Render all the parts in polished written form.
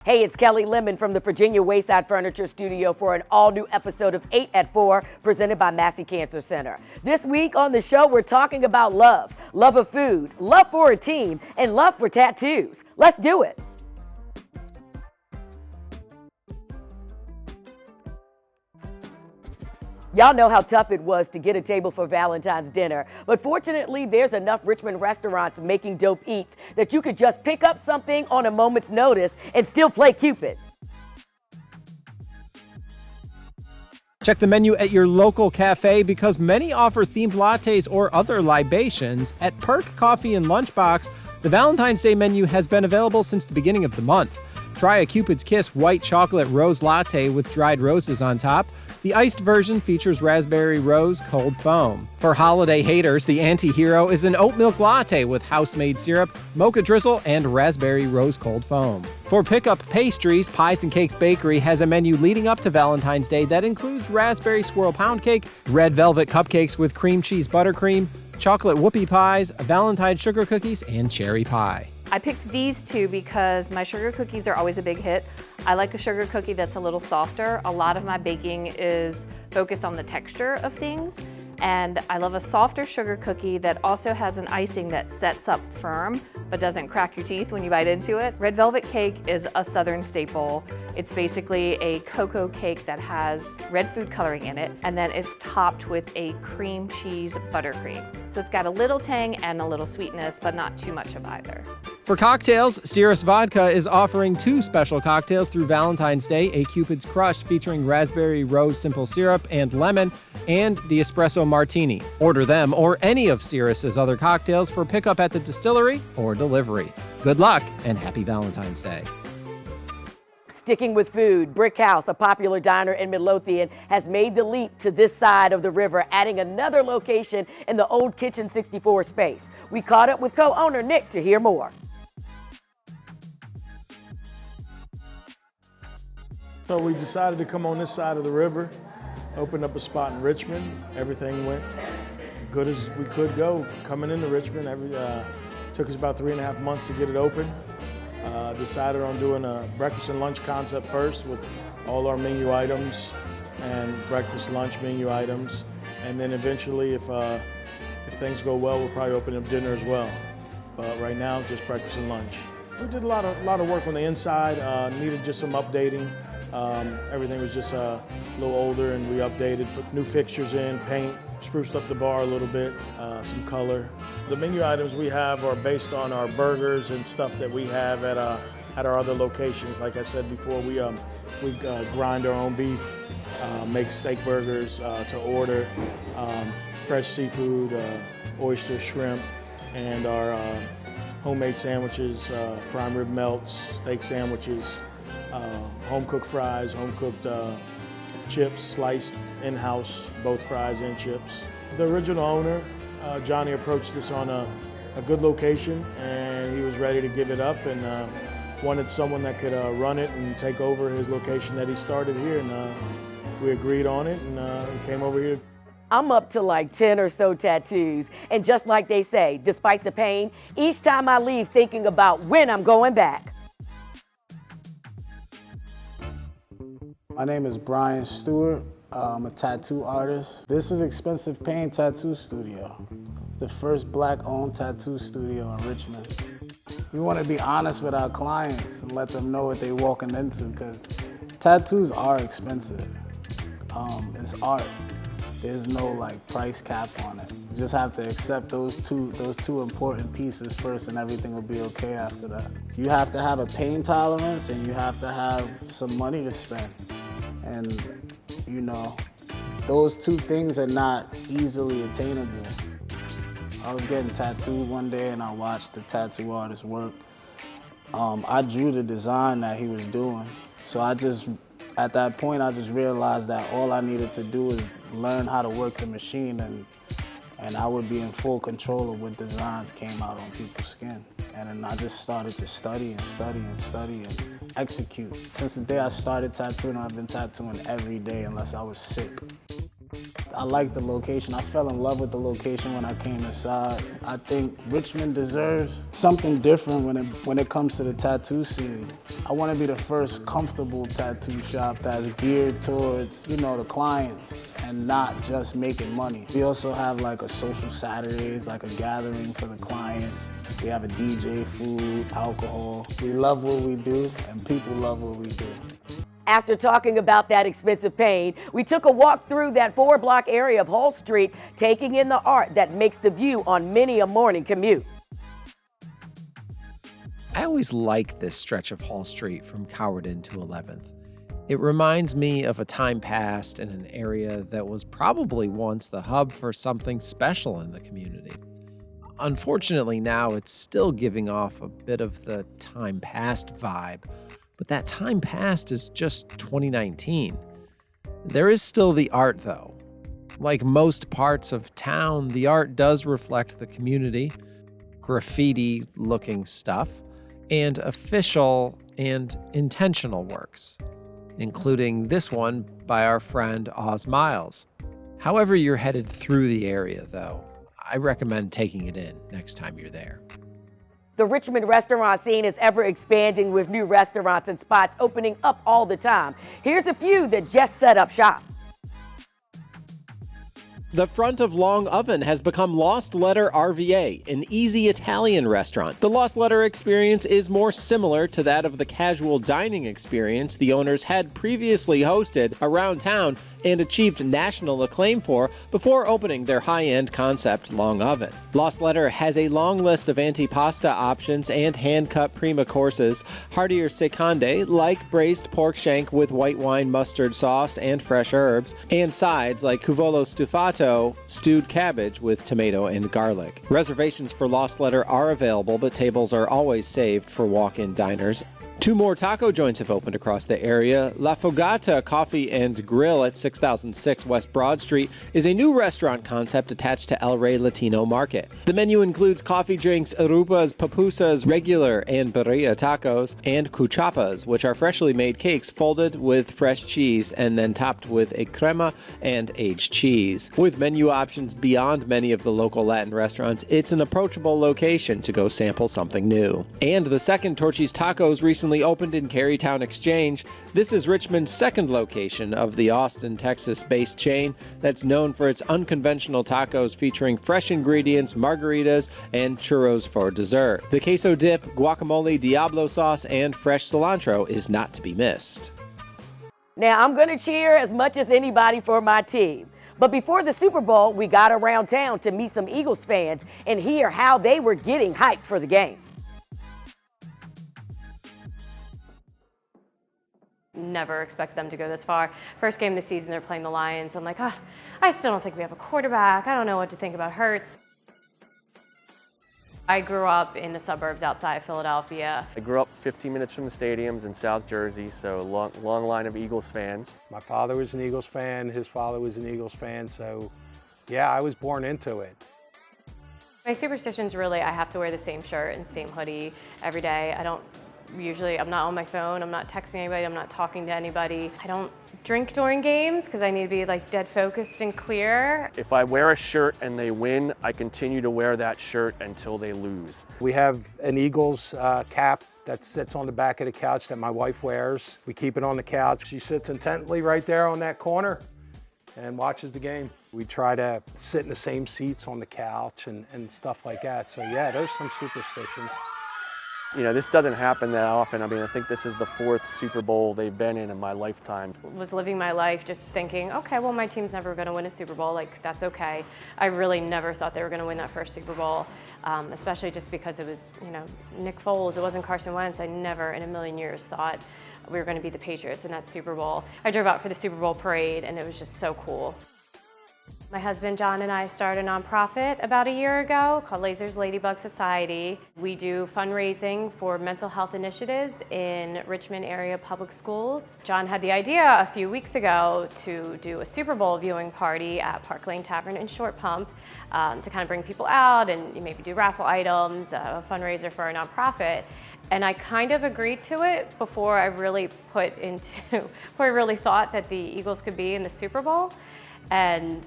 Hey, it's Kelly Lemon from the Virginia Wayside Furniture studio for an all-new episode of 8 at 4 presented by Massey Cancer Center. This week on the show, we're talking about love, love of food, love for a team, and love for tattoos. Let's do it. Y'all know how tough it was to get a table for Valentine's dinner, but fortunately there's enough Richmond restaurants making dope eats that you could just pick up something on a moment's notice and still play Cupid. Check the menu at your local cafe because many offer themed lattes or other libations. At Perk Coffee and Lunchbox, the Valentine's Day menu has been available since the beginning of the month. Try a Cupid's Kiss white chocolate rose latte with dried roses on top. The iced version features raspberry rose cold foam. For holiday haters, the anti-hero is an oat milk latte with house-made syrup, mocha drizzle, and raspberry rose cold foam. For pickup pastries, Pies and Cakes Bakery has a menu leading up to Valentine's Day that includes raspberry swirl pound cake, red velvet cupcakes with cream cheese buttercream, chocolate whoopie pies, Valentine sugar cookies, and cherry pie. I picked these two because my sugar cookies are always a big hit. I like a sugar cookie that's a little softer. A lot of my baking is focused on the texture of things, and I love a softer sugar cookie that also has an icing that sets up firm but doesn't crack your teeth when you bite into it. Red velvet cake is a southern staple. It's basically a cocoa cake that has red food coloring in it, and then it's topped with a cream cheese buttercream. So it's got a little tang and a little sweetness, but not too much of either. For cocktails, Cirrus Vodka is offering 2 special cocktails through Valentine's Day, a Cupid's Crush featuring raspberry rose simple syrup and lemon, and the Espresso Martini. Order them or any of Cirrus's other cocktails for pickup at the distillery or delivery. Good luck and happy Valentine's Day. Sticking with food, Brick House, a popular diner in Midlothian, has made the leap to this side of the river, adding another location in the old Kitchen 64 space. We caught up with co-owner Nick to hear more. So we decided to come on this side of the river, opened up a spot in Richmond. Everything went good as we could go. Coming into Richmond, took us about 3.5 months to get it open. Decided on doing a breakfast and lunch concept first with all our menu items and breakfast, lunch menu items. And then eventually, if things go well, we'll probably open up dinner as well. But right now, just breakfast and lunch. We did a lot of work on the inside, needed just some updating. Everything was just a little older, and we updated, put new fixtures in, paint, spruced up the bar a little bit, some color. The menu items we have are based on our burgers and stuff that we have at our other locations. Like I said before, we grind our own beef, make steak burgers to order, fresh seafood, oyster, shrimp, and our homemade sandwiches, prime rib melts, steak sandwiches, home-cooked fries, home-cooked chips, sliced in-house, both fries and chips. The original owner, Johnny, approached us on a good location, and he was ready to give it up and wanted someone that could run it and take over his location that he started here, and we agreed on it and came over here. I'm up to like 10 or so tattoos, and just like they say, despite the pain, each time I leave thinking about when I'm going back. My name is Brian Stewart. I'm a tattoo artist. This is Expensive Pain Tattoo Studio. It's the first Black-owned tattoo studio in Richmond. We want to be honest with our clients and let them know what they're walking into, because tattoos are expensive. It's art. There's no price cap on it. You just have to accept those two important pieces first, and everything will be okay after that. You have to have a pain tolerance, and you have to have some money to spend. And those two things are not easily attainable. I was getting tattooed one day and I watched the tattoo artist work. I drew the design that he was doing. So at that point, I just realized that all I needed to do was learn how to work the machine, and I would be in full control of what designs came out on people's skin. And then I just started to study and execute. Since the day I started tattooing, I've been tattooing every day unless I was sick. I like the location. I fell in love with the location when I came inside. I think Richmond deserves something different when it comes to the tattoo scene. I want to be the first comfortable tattoo shop that's geared towards, the clients and not just making money. We also have like a social Saturdays, like a gathering for the clients. We have a DJ, food, alcohol. We love what we do, and people love what we do. After talking about that expensive paint, we took a walk through that 4-block area of Hall Street, taking in the art that makes the view on many a morning commute. I always like this stretch of Hall Street from Cowarden to 11th. It reminds me of a time past in an area that was probably once the hub for something special in the community. Unfortunately, now it's still giving off a bit of the time past vibe, but that time past is just 2019. There is still the art, though. Like most parts of town, the art does reflect the community, graffiti-looking stuff, and official and intentional works, including this one by our friend Oz Miles. However you're headed through the area, though, I recommend taking it in next time you're there. The Richmond restaurant scene is ever expanding with new restaurants and spots opening up all the time. Here's a few that just set up shop. The front of Long Oven has become Lost Letter RVA, an easy Italian restaurant. The Lost Letter experience is more similar to that of the casual dining experience the owners had previously hosted around town and achieved national acclaim for before opening their high-end concept, Long Oven. Lost Letter has a long list of antipasta options and hand-cut prima courses, heartier seconde like braised pork shank with white wine mustard sauce and fresh herbs, and sides like cuvolo stufato, stewed cabbage with tomato and garlic. Reservations for Lost Letter are available, but tables are always saved for walk-in diners. 2 more taco joints have opened across the area. La Fogata Coffee and Grill at 6006 West Broad Street is a new restaurant concept attached to El Rey Latino Market. The menu includes coffee drinks, arupas, pupusas, regular and birria tacos, and cuchapas, which are freshly made cakes folded with fresh cheese and then topped with a crema and aged cheese. With menu options beyond many of the local Latin restaurants, it's an approachable location to go sample something new. And the second Torchy's Tacos recently opened in Carytown Exchange. This is Richmond's second location of the Austin, Texas-based chain that's known for its unconventional tacos featuring fresh ingredients, margaritas, and churros for dessert. The queso dip, guacamole, Diablo sauce, and fresh cilantro is not to be missed. Now, I'm going to cheer as much as anybody for my team. But before the Super Bowl, we got around town to meet some Eagles fans and hear how they were getting hyped for the game. Never expected them to go this far. First game of the season, they're playing the Lions. I'm like, I still don't think we have a quarterback. I don't know what to think about Hurts. I grew up in the suburbs outside of Philadelphia. I grew up 15 minutes from the stadiums in South Jersey, so long line of Eagles fans. My father was an Eagles fan, his father was an Eagles fan, so yeah, I was born into it. My superstition's really I have to wear the same shirt and same hoodie every day. I'm not on my phone, I'm not texting anybody, I'm not talking to anybody. I don't drink during games because I need to be like dead focused and clear. If I wear a shirt and they win, I continue to wear that shirt until they lose. We have an Eagles cap that sits on the back of the couch that my wife wears. We keep it on the couch. She sits intently right there on that corner and watches the game. We try to sit in the same seats on the couch and stuff like that. So yeah, there's some superstitions. You know, this doesn't happen that often. I mean, I think this is the 4th Super Bowl they've been in my lifetime. Was living my life just thinking, okay, well, my team's never going to win a Super Bowl. Like, that's okay. I really never thought they were going to win that first Super Bowl, especially just because it was, Nick Foles. It wasn't Carson Wentz. I never in a million years thought we were going to be the Patriots in that Super Bowl. I drove out for the Super Bowl parade, and it was just so cool. My husband John and I started a nonprofit about a year ago called Lasers Ladybug Society. We do fundraising for mental health initiatives in Richmond area public schools. John had the idea a few weeks ago to do a Super Bowl viewing party at Park Lane Tavern in Short Pump to kind of bring people out and maybe do raffle items, a fundraiser for our nonprofit. And I kind of agreed to it before I really thought that the Eagles could be in the Super Bowl. And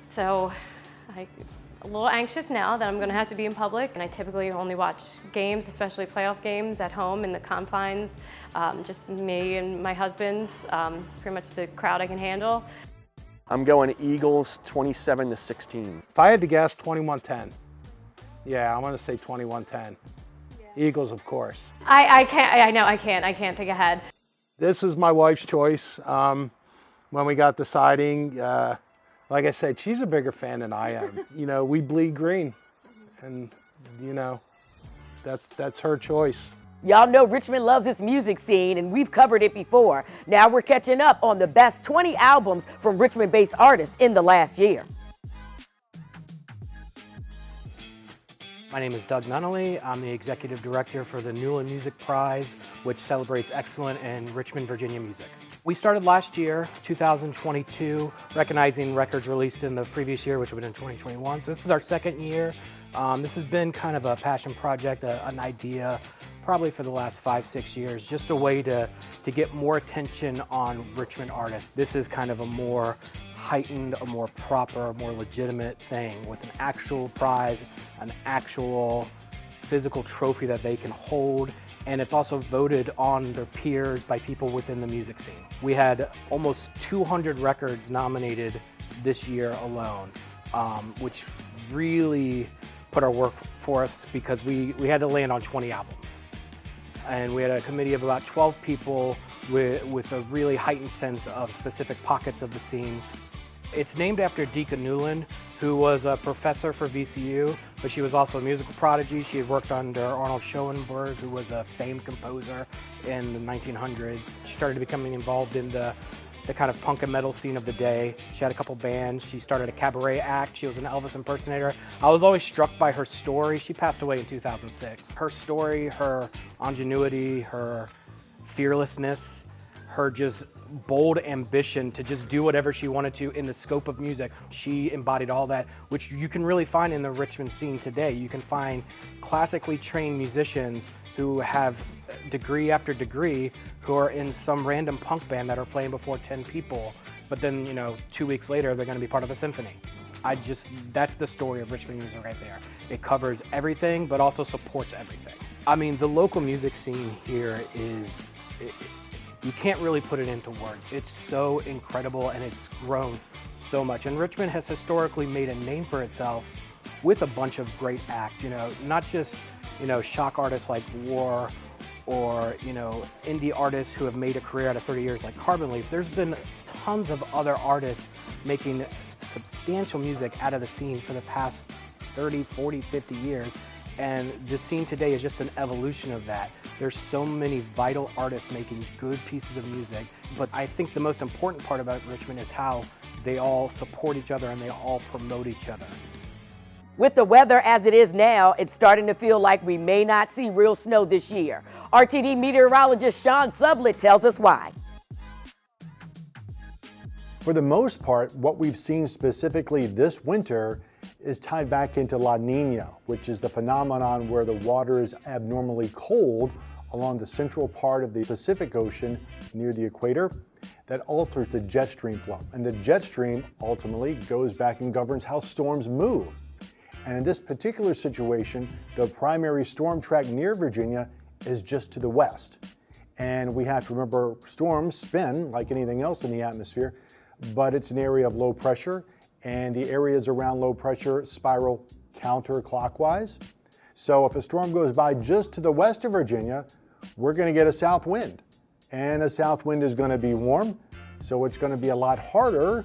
so I'm a little anxious now that I'm going to have to be in public, and I typically only watch games, especially playoff games, at home in the confines, just me and my husband. It's pretty much the crowd I can handle. I'm going Eagles 27-16. If I had to guess, 21-10. Yeah, I'm going to say 21-10. Eagles, of course. I can't think ahead. This is my wife's choice. When we got deciding, like I said, she's a bigger fan than I am. You know, we bleed green, and you know, that's her choice. Y'all know Richmond loves its music scene, and we've covered it before. Now we're catching up on the best 20 albums from Richmond-based artists in the last year. My name is Doug Nunnally. I'm the executive director for the Newland Music Prize, which celebrates excellence in Richmond, Virginia music. We started last year, 2022, recognizing records released in the previous year, which would have been in 2021. So this is our second year. This has been kind of a passion project, an idea, probably for the last 5-6 years, just a way to get more attention on Richmond artists. This is kind of a more heightened, a more proper, more legitimate thing with an actual prize, an actual physical trophy that they can hold, and it's also voted on their peers by people within the music scene. We had almost 200 records nominated this year alone, which really put our work for us because we had to land on 20 albums. And we had a committee of about 12 people with a really heightened sense of specific pockets of the scene. It's named after Dika Newland, who was a professor for VCU, but she was also a musical prodigy. She had worked under Arnold Schoenberg, who was a famed composer in the 1900s. She started becoming involved in the kind of punk and metal scene of the day. She had a couple bands. She started a cabaret act. She was an Elvis impersonator. I was always struck by her story. She passed away in 2006. Her story, her ingenuity, her fearlessness, her just bold ambition to just do whatever she wanted to in the scope of music. She embodied all that, which you can really find in the Richmond scene today. You can find classically trained musicians who have degree after degree who are in some random punk band that are playing before 10 people, but then, you know, 2 weeks later they're going to be part of a symphony. That's the story of Richmond music right there. It covers everything, but also supports everything. I mean, the local music scene here is, you can't really put it into words. It's so incredible and it's grown so much. And Richmond has historically made a name for itself with a bunch of great acts, you know, not just, you know, shock artists like War or, you know, indie artists who have made a career out of 30 years like Carbon Leaf. There's been tons of other artists making substantial music out of the scene for the past 30, 40, 50 years. And the scene today is just an evolution of that. There's so many vital artists making good pieces of music, but I think the most important part about Richmond is how they all support each other and they all promote each other. With the weather as it is now, it's starting to feel like we may not see real snow this year. RTD meteorologist Sean Sublett tells us why. For the most part, what we've seen specifically this winter is tied back into La Nina, which is the phenomenon where the water is abnormally cold along the central part of the Pacific Ocean near the equator that alters the jet stream flow. And the jet stream ultimately goes back and governs how storms move. And in this particular situation, the primary storm track near Virginia is just to the west. And we have to remember storms spin like anything else in the atmosphere, but it's an area of low pressure, and the areas around low pressure spiral counterclockwise. So if a storm goes by just to the west of Virginia, we're going to get a south wind. And a south wind is going to be warm, so it's going to be a lot harder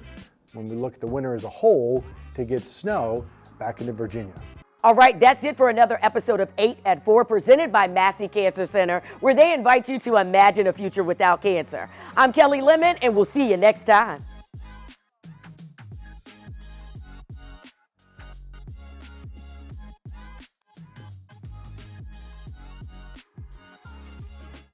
when we look at the winter as a whole to get snow back into Virginia. All right, that's it for another episode of 8 at 4 presented by Massey Cancer Center, where they invite you to imagine a future without cancer. I'm Kelly Lemon, and we'll see you next time.